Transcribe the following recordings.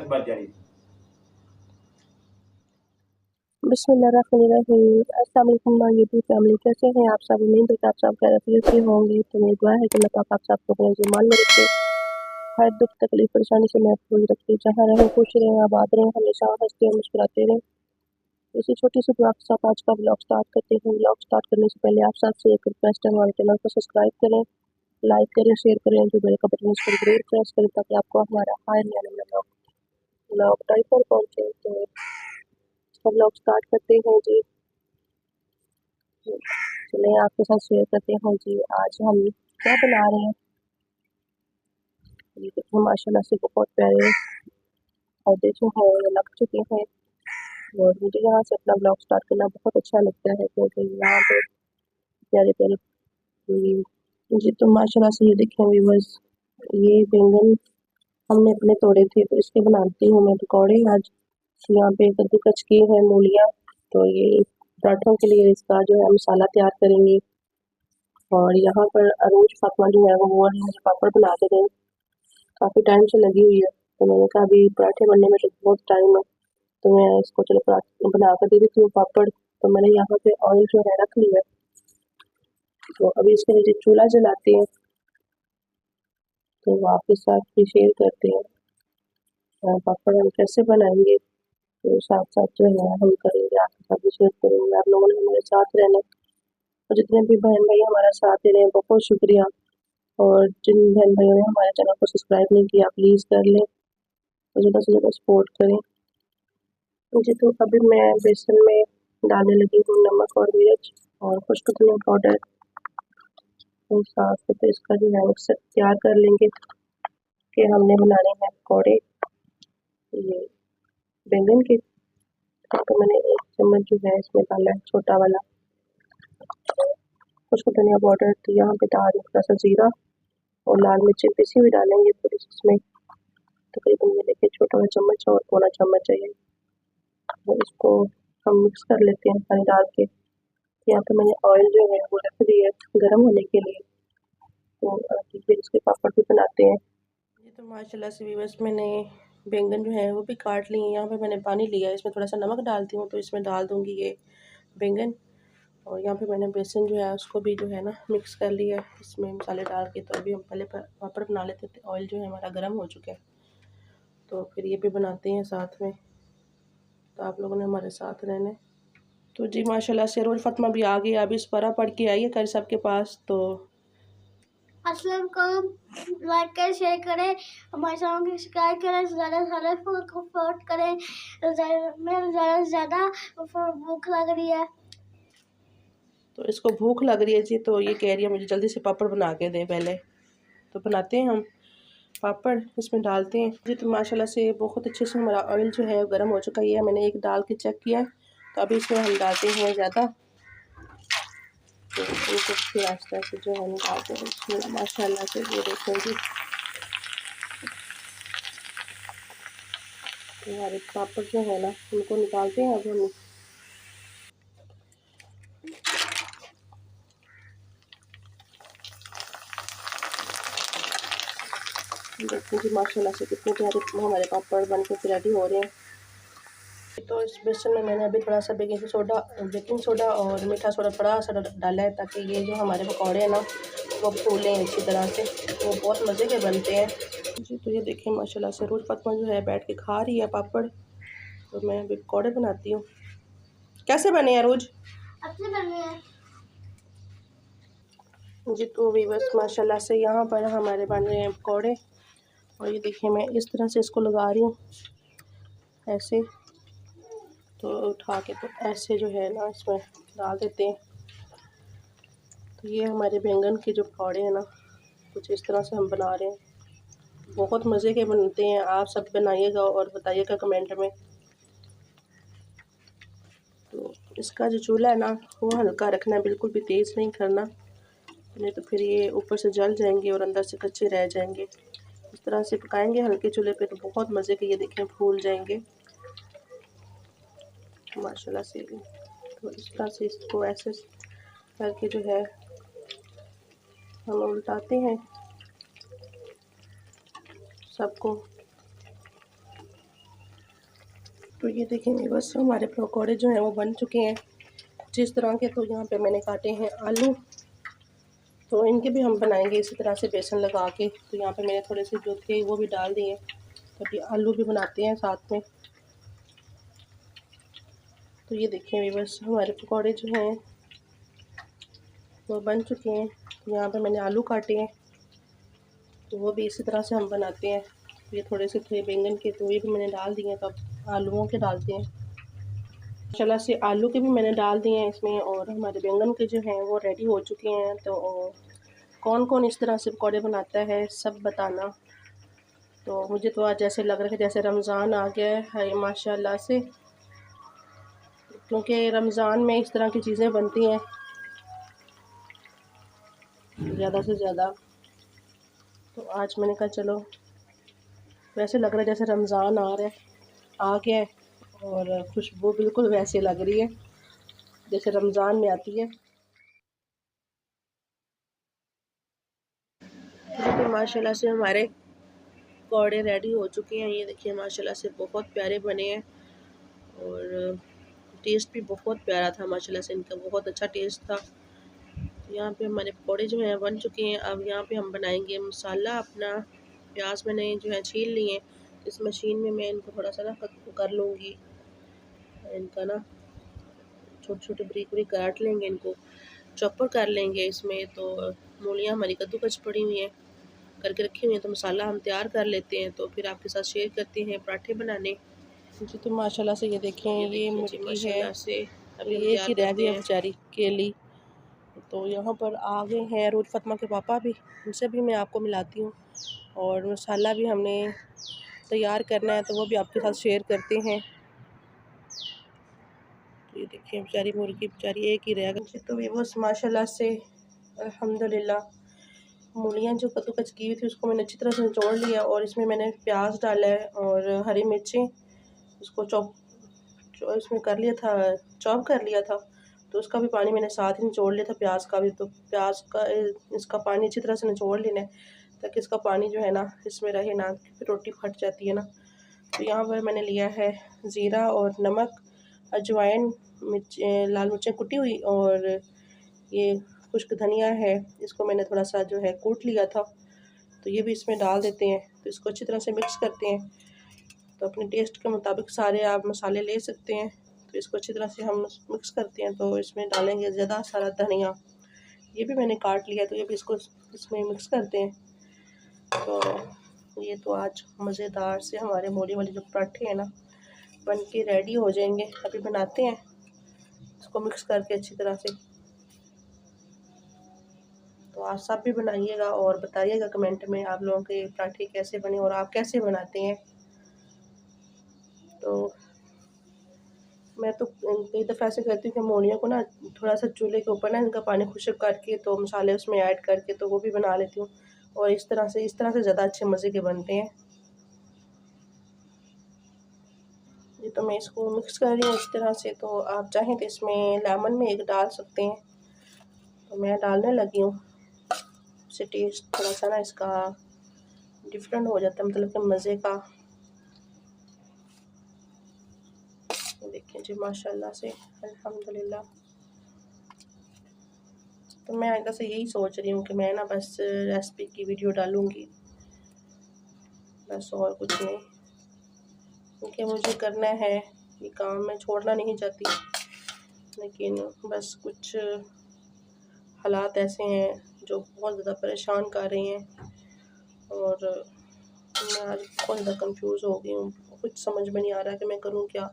बात जारी थी। बिस्मिल्लाहिर्रहमानिर्रहीम। अस्सलाम वालेकुम यूट्यूब फैमिली, कैसे हैं आप सब? उम्मीद है कि आप सब खैरियत से होंगे। तो मेरी दुआ है कि अल्लाह पाक आप सबको अपने ईमान में रखे, हर दुख तकलीफ परेशानी से महफूज रखे, जहाँ रहें खुश रहें, आबाद रहें, हमेशा हंसते और मुस्कुराते रहें। इसी छोटी सी दुआ के साथ आज का ब्लॉग स्टार्ट करते हैं। ब्लॉग स्टार्ट करने से पहले आप सबसे एक रिक्वेस्ट है, हमारे चैनल को सब्सक्राइब करें, लाइक करें, शेयर करें, जो बेल का बटन उस पर जरूर प्रेस करें ताकि आपको हमारा हर नया नया ब्लॉग टाइम पर पहुँचे। तो ब्लॉग स्टार्ट करते हैं जी। चलिए आपके साथ शेयर करते हैं जी, आज हम क्या बना रहे हैं। ये देखिए माशाल्लाह से बहुत प्यारे पौधे जो हैं वो लग चुके हैं और मुझे यहाँ से अपना ब्लॉग स्टार्ट करना बहुत अच्छा लगता है क्योंकि यहाँ पे प्यारे प्यारे जी। तो माशाल्लाह से ये देखें व्यूअर्स, ये बैंगन हमने अपने तोड़े थे तो इसके बनाती हूँ मैं पकौड़े। आज यहाँ पे कद्दूकस की है मूलियाँ, तो ये पराठों के लिए इसका जो है मसाला तैयार करेंगे। और यहाँ पर अरूज फातिमा जो है वो मुझे पापड़ बना के दें, काफ़ी टाइम से लगी हुई है। तो मैंने कहा अभी पराठे बनने में तो बहुत टाइम है, तो मैं इसको चलो पराठे बना कर दे देती हूँ पापड़। तो मैंने यहाँ पे ऑयल जो है रख लिया, तो अभी इसके नीचे चूल्हा जलाते हैं। तो आपके साथ भी शेयर करते हैं पापड़ हम कैसे बनाएंगे, तो साथ साथ जो है हम करेंगे, आपके साथ भी शेयर करेंगे। आप लोगों ने हमारे साथ रहना, और जितने भी बहन भाई हमारा साथ दे रहे हैं बहुत शुक्रिया। और जिन बहन भाइयों ने हमारे चैनल को सब्सक्राइब नहीं किया प्लीज़ कर लें, तो ज़्यादा से ज़्यादा सपोर्ट करें जी। तो अभी मैं बेसन में डालने लगी हूँ नमक और मिर्च और खुश्क धनिया पाउडर। तो साथ में तो इसका जो है मिक्सर तैयार कर लेंगे कि हमने बनाने हैं पकौड़े ये बैंगन के। तो मैंने 1 चम्मच जो है इसमें डाला है छोटा वाला खुश्क धनिया पाउडर। तो यहाँ पे डाल थोड़ा सा जीरा और लाल मिर्ची पिसी हुई डालेंगे थोड़ी सी इसमें, तकरीबन ये देखिए छोटा वाला चम्मच और पौना चम्मच चाहिए। तो इसको हम मिक्स कर लेते हैं पानी डाल के। यहाँ पे मैंने ऑयल जो है वो रख दिया है गर्म होने के लिए, तो फिर इसके पापड़ भी बनाते हैं। ये तो माशाल्लाह से व्यूअर्स मैंने बैंगन जो है वो भी काट लिए। यहाँ पे मैंने पानी लिया है, इसमें थोड़ा सा नमक डालती हूँ, तो इसमें डाल दूँगी ये बैंगन। और यहाँ पे मैंने बेसन जो है उसको भी जो है ना मिक्स कर लिया है इसमें मसाले डाल के। तो अभी हम पहले पापड़ बना लेते थे, ऑयल जो है हमारा गर्म हो चुका है, तो फिर ये भी बनाते हैं साथ में। तो आप लोगों ने हमारे साथ रहना है। तो जी माशाल्लाह से रोज फातिमा भी आ गई, अभी इस परा पढ़ के आई है कर सबके पास। तो अस्सलाम वालेकुम, लाइक करें, शेयर करें, हमारे चैनल को सब्सक्राइब करें, ज़्यादा से ज़्यादा को सपोर्ट करें। मैं ज़्यादा से ज़्यादा भूख लग रही है। तो इसको भूख लग रही है जी, तो ये कह रही है मुझे जल्दी से पापड़ बना के दे पहले। तो बनाते हैं हम पापड़, इसमें डालते हैं जी। तो माशाल्लाह से बहुत अच्छे से हमारा ऑयल जो है गर्म हो चुका है। मैंने एक डाल के चेक किया, तो अभी इसमें हम डालते हैं ज़्यादा, तो इनको फिर आस्ते आस्ते जो है निकालते हैं इसमें माशाल्लाह से। ये देखें जी, तो हमारे पापड़ जो है ना उनको निकालते हैं अब हम। देखते जी माशाल्लाह से कितने प्यारे हमारे पापड़ बन के रेडी हो रहे हैं। तो इस बेसन में मैंने अभी थोड़ा सा बेकिंग सोडा और मीठा सोडा थोड़ा सा डाला है ताकि ये जो हमारे पकौड़े हैं ना वो फूलें अच्छी तरह से, वो बहुत मज़े के बनते हैं जी। तो ये देखें माशाल्लाह से रोज फातिमा जो है बैठ के खा रही है पापड़। तो मैं अभी पकौड़े बनाती हूँ। कैसे बने हैं रोज? अच्छे बने हैं जी। तो भी बस माशाल्लाह से यहाँ पर हमारे बन रहे हैं पकौड़े। और ये देखिए मैं इस तरह से इसको लगा रही हूँ ऐसे, तो उठा के तो ऐसे जो है ना इसमें डाल देते हैं। तो ये हमारे बैंगन के जो पकौड़े हैं ना कुछ इस तरह से हम बना रहे हैं, बहुत मज़े के बनते हैं। आप सब बनाइएगा और बताइएगा कमेंट में। तो इसका जो चूल्हा है ना वो हल्का रखना है, बिल्कुल भी तेज़ नहीं करना, नहीं तो फिर ये ऊपर से जल जाएंगे और अंदर से कच्चे रह जाएंगे। इस तरह से पकाएंगे हल्के चूल्हे पे तो बहुत मज़े के ये देखें फूल जाएंगे माशाल्लाह से। तो इस तरह से इसको ऐसे करके जो है हम उल्टाते हैं सबको। तो ये देखेंगे बस हमारे पकौड़े जो हैं वो बन चुके हैं जिस तरह के। तो यहाँ पे मैंने काटे हैं आलू, तो इनके भी हम बनाएंगे इसी तरह से बेसन लगा के। तो यहाँ पे मैंने थोड़े से जो थे वो भी डाल दिए, तो अभी आलू भी बनाते हैं साथ में। तो ये देखिए बस हमारे पकौड़े जो हैं वो बन चुके हैं। यहाँ पे मैंने आलू काटे हैं, तो वो भी इसी तरह से हम बनाते हैं। ये थोड़े से थे बैंगन के, तो ये भी मैंने डाल दिए हैं। तो अब आलूओं के डालते हैं। चला से आलू के भी मैंने डाल दिए हैं इसमें, और हमारे बैंगन के जो हैं वो रेडी हो चुके हैं। तो कौन कौन इस तरह से पकौड़े बनाता है सब बताना। तो मुझे तो आज ऐसे लग रहा है जैसे रमज़ान आ गया है माशाल्लाह से, क्योंकि रमज़ान में इस तरह की चीज़ें बनती हैं ज़्यादा से ज़्यादा। तो आज मैंने कहा चलो, वैसे लग रहा है जैसे रमज़ान आ गया है, और खुशबू बिल्कुल वैसे लग रही है जैसे रमज़ान में आती है। तो माशाल्लाह से हमारे पकौड़े रेडी हो चुके हैं। ये देखिए माशाल्लाह से बहुत प्यारे बने हैं, और टेस्ट भी बहुत प्यारा था माशाल्लाह से, इनका बहुत अच्छा टेस्ट था। तो यहाँ पे हमारे पकौड़े जो हैं बन चुके हैं। अब यहाँ पे हम बनाएंगे मसाला अपना। प्याज मैंने जो है छील लिए, इस मशीन में मैं इनको थोड़ा सा ना कर लूँगी, इनका ना छोटे छोटे ब्रिक ब्रिक काट लेंगे, इनको चॉपर कर लेंगे इसमें। तो मूलियाँ हमारी कद्दूकस पड़ी हुई हैं, करके रखी हुई हैं, तो मसाला हम तैयार कर लेते हैं। तो फिर आपके साथ शेयर करते हैं पराठे बनाने जी। तो माशाल्लाह से ये देखें, ये मुर्गी है, से तो ये एक ही रह गई है बेचारी केली। तो यहाँ पर आ गए हैं रोज फतमा के पापा भी, उनसे भी मैं आपको मिलाती हूँ। और मसाला भी हमने तैयार करना है, तो वो भी आपके साथ शेयर करते हैं। तो ये देखिए बेचारी मुर्गी बेचारी एक ही रह गई। तो ये बस माशाल्लाह से अल्हम्दुलिल्लाह मूलियाँ जो कद्दूकस की हुई थी उसको मैंने अच्छी तरह से निचोड़ लिया, और इसमें मैंने प्याज डाला है और हरी मिर्चें, उसको इसमें कर लिया था, चॉप कर लिया था। तो उसका भी पानी मैंने साथ ही निचोड़ लिया था, प्याज का भी। तो प्याज का इसका पानी अच्छी तरह से निचोड़ लेना है, ताकि इसका पानी जो है ना इसमें रहे ना, फिर रोटी फट जाती है ना। तो यहाँ पर मैंने लिया है ज़ीरा और नमक, अजवाइन, लाल मिर्चें कुटी हुई, और ये खुश्क धनिया है, इसको मैंने थोड़ा सा जो है कूट लिया था। तो ये भी इसमें डाल देते हैं। तो इसको अच्छी तरह से मिक्स करते हैं। तो अपने टेस्ट के मुताबिक सारे आप मसाले ले सकते हैं। तो इसको अच्छी तरह से हम मिक्स करते हैं। तो इसमें डालेंगे ज़्यादा सारा धनिया, ये भी मैंने काट लिया। तो ये भी इसको इसमें मिक्स करते हैं। तो ये तो आज मज़ेदार से हमारे मूली वाले जो पराठे हैं ना बन के रेडी हो जाएंगे। अभी बनाते हैं, इसको मिक्स करके अच्छी तरह से। तो आप सब भी बनाइएगा और बताइएगा कमेंट में आप लोगों के पराठे कैसे बने और आप कैसे बनाते हैं। तो मैं तो कई दफ़ा ऐसे करती हूँ कि मूलियों को ना थोड़ा सा चूल्हे के ऊपर ना इनका पानी खुश्क करके, तो मसाले उसमें ऐड करके, तो वो भी बना लेती हूँ। और इस तरह से ज़्यादा अच्छे मज़े के बनते हैं। ये तो मैं इसको मिक्स कर रही हूँ इस तरह से। तो आप चाहें तो इसमें लेमन में एक डाल सकते हैं, तो मैं डालने लगी हूँ। उससे टेस्ट थोड़ा सा ना इसका डिफरेंट हो जाता है, मतलब कि मज़े का। देखिए जी माशाल्लाह से अल्हम्दुलिल्लाह। तो मैं आगे से यही सोच रही हूँ कि मैं ना बस रेसिपी की वीडियो डालूँगी, बस और कुछ नहीं, क्योंकि मुझे करना है ये काम, मैं छोड़ना नहीं चाहती। लेकिन बस कुछ हालात ऐसे हैं जो बहुत ज़्यादा परेशान कर रहे हैं, और मैं आज बहुत ज़्यादा कंफ्यूज हो गई हूँ। कुछ समझ में नहीं आ रहा कि मैं करूँ क्या।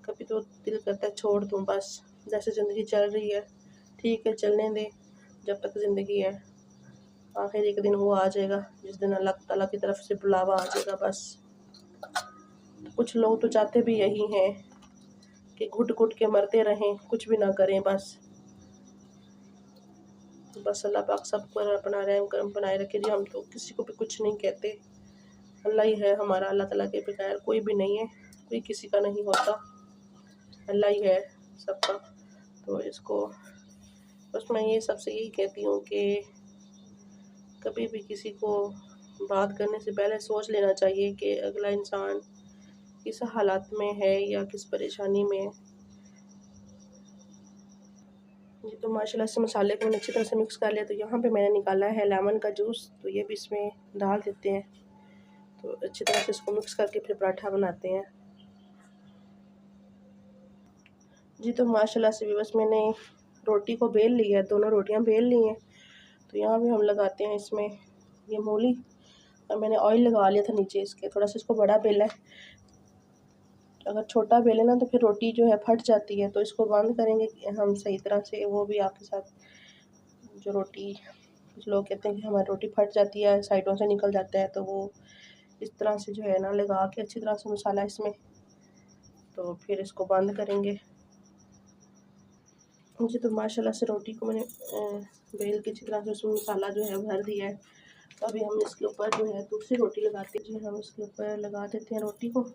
कभी तो दिल करता है छोड़ दूँ, बस जैसे ज़िंदगी चल रही है ठीक है, चलने दे जब तक ज़िंदगी है। आखिर एक दिन वो आ जाएगा जिस दिन अल्लाह ताला की तरफ से बुलावा आ जाएगा बस। कुछ लोग तो चाहते भी यही हैं कि घुट घुट के मरते रहें, कुछ भी ना करें बस। बस अल्लाह पाक सब पर अपना रहम करम बनाए रखे जी। हम तो किसी को भी कुछ नहीं कहते, अल्लाह ही है हमारा, अल्लाह ताला के बगैर कोई भी नहीं है, कोई किसी का नहीं होता, अल्लाह ही है सबका। तो इसको बस मैं ये सबसे यही कहती हूँ कि कभी भी किसी को बात करने से पहले सोच लेना चाहिए कि अगला इंसान किस हालात में है या किस परेशानी में है। ये तो माशाल्लाह से मसाले को मैंने अच्छी तरह से मिक्स कर लिया। तो यहाँ पे मैंने निकाला है लेमन का जूस, तो ये भी इसमें डाल देते हैं। तो अच्छी तरह से इसको मिक्स करके फिर पराठा बनाते हैं। जी तो माशाल्लाह से भी बस मैंने रोटी को बेल लिया है, दोनों रोटियां बेल ली हैं। तो यहाँ भी हम लगाते हैं इसमें ये मूली, और मैंने ऑयल लगा लिया था नीचे इसके। थोड़ा सा इसको बड़ा बेला है, अगर छोटा बेले ना तो फिर रोटी जो है फट जाती है। तो इसको बंद करेंगे हम सही तरह से। वो भी आपके साथ जो रोटी, कुछ लोग कहते हैं कि हमारी रोटी फट जाती है, साइडों से निकल जाता है, तो वो इस तरह से जो है ना लगा के अच्छी तरह से मसाला इसमें, तो फिर इसको बंद करेंगे। मुझे तो माशाल्लाह से रोटी को मैंने बेल के अच्छी तरह से उसमें मसाला जो है भर दिया है। तो अभी हम इसके ऊपर जो है दूसरी रोटी लगाते हैं। जी हम इसके ऊपर लगा देते हैं रोटी को।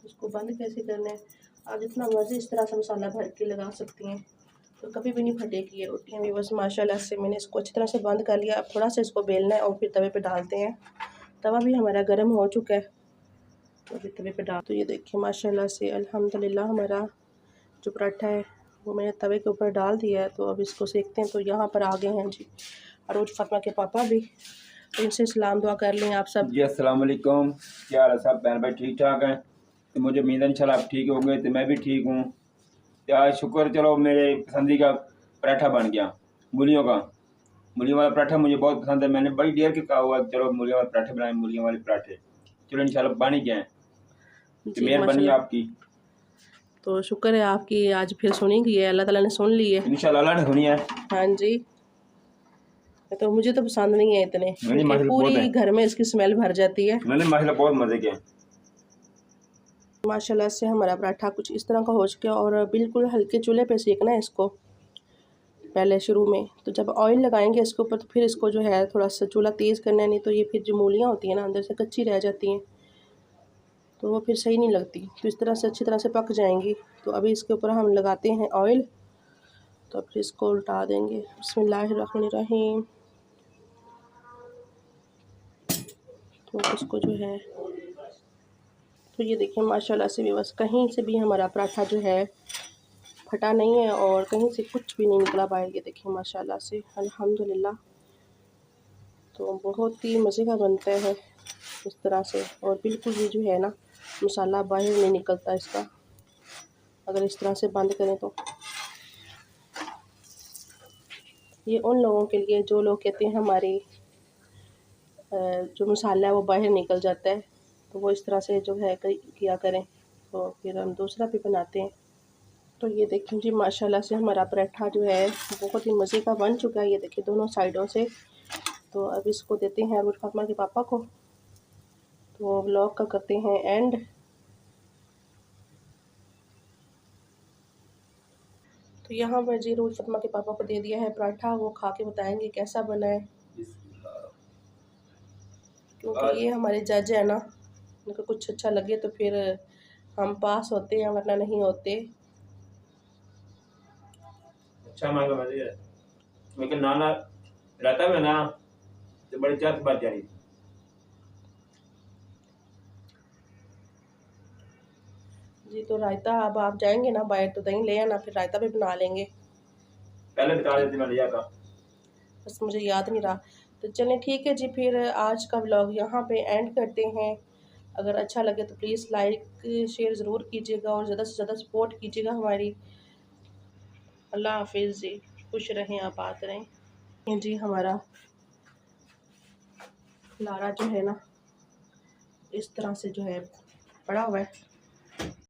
इसको बंद कैसे करना है, आप जितना मर्जी इस तरह से मसाला भर के लगा सकती हैं, तो कभी भी नहीं फटेगी ये रोटियाँ भी। बस माशाल्लाह से मैंने इसको अच्छी तरह से बंद कर लिया। अब थोड़ा सा इसको बेलना है और फिर तवे पे डालते हैं। तवा भी हमारा गर्म हो चुका है, तो अभी तवे पे डाल। तो ये देखिए माशाल्लाह से अल्हम्दुलिल्लाह हमारा जो पराठा है वो मैंने तवे के ऊपर डाल दिया है। तो अब इसको सेकते हैं। तो यहाँ पर आ गए हैं जी अरोज फातिमा के पापा भी, तो इनसे सलाम दुआ कर लें आप सब। जी अस्सलाम वालेकुम, क्या हाल है सब बहन भाई, ठीक ठाक हैं? तो मुझे उम्मीद है इंशाल्लाह आप ठीक होंगे, तो मैं भी ठीक हूँ। तो आज शुक्र, चलो मेरे पसंदीदा पराठा बन गया मूलियों का। मूलियों वाला पराठा मुझे बहुत पसंद है। मैंने बड़ी देर के कहा हुआ चलो मूलियों वाले पराठे बनाए, मूलियों वाले पराठे। चलो इंशाल्लाह बन ही गए। तो मेहरबानी आपकी। तो शुक्र है आपकी, आज फिर सुनी गई है, अल्लाह ताला ने सुन ली है इंशाल्लाह अल्लाह ने सुनी है। हाँ जी। तो मुझे तो पसंद नहीं है इतने, क्योंकि पूरी घर में इसकी स्मेल भर जाती है। मैंने माशाल्लाह बहुत मजे के। माशाल्लाह से हमारा पराठा कुछ इस तरह का हो चुका है। और बिल्कुल हल्के चूल्हे पे सेकना है इसको पहले शुरू में। तो जब ऑयल लगाएंगे इसके ऊपर तो फिर इसको जो है थोड़ा सा चूल्हा तेज़ करना है, नहीं तो ये फिर जो मूलियाँ होती हैं ना अंदर से कच्ची रह जाती हैं, तो वो फिर सही नहीं लगती। तो इस तरह से अच्छी तरह से पक जाएंगी। तो अभी इसके ऊपर हम लगाते हैं ऑयल। तो फिर इसको उल्टा देंगे। बिस्मिल्लाहिर्रहमानिर्रहीम। तो इसको जो है, तो ये देखिए माशाल्लाह से भी बस कहीं से भी हमारा पराठा जो है फटा नहीं है और कहीं से कुछ भी नहीं निकला बाहर। ये देखिए माशाल्लाह से अल्हम्दुलिल्लाह। तो बहुत ही मज़े का बनता है इस तरह से। और बिल्कुल भी जो है ना मसाला बाहर नहीं निकलता इसका, अगर इस तरह से बंद करें तो। ये उन लोगों के लिए जो लोग कहते हैं हमारी जो मसाला है वो बाहर निकल जाता है, तो वो इस तरह से जो है किया करें। तो फिर हम दूसरा भी बनाते हैं। तो ये देखिए जी माशाल्लाह से हमारा पराठा जो है बहुत ही मज़े का बन चुका है। ये देखिए दोनों साइडों से। तो अब इसको देते हैं अरोज फातिमा के पापा को। तो व्लॉग का करते हैं एंड। तो यहाँ पर जी अरोज फातिमा के पापा को दे दिया है पराठा, वो खा के बताएंगे कैसा बना है, क्योंकि ये हमारे जज है ना, उनको कुछ अच्छा लगे तो फिर हम पास होते हैं वरना नहीं होते। अच्छा मांगा मजे है, लेकिन नाना रहता है ना तो बड़ी चाट बात जानी। जी तो रायता अब आप जाएंगे ना बाहर तो दही ले आना, फिर रायता भी बना लेंगे। पहले बता देते मैं ले जाता, बस मुझे याद नहीं रहा। तो चलें ठीक है जी, फिर आज का व्लॉग यहाँ पे एंड करते हैं। अगर अच्छा लगे तो प्लीज़ लाइक शेयर ज़रूर कीजिएगा और ज़्यादा से ज़्यादा सपोर्ट कीजिएगा हमारी। अल्लाह हाफिज़ जी, खुश रहें, आबाद रहें। जी हमारा लारा जो है ना इस तरह से जो है पड़ा हुआ है।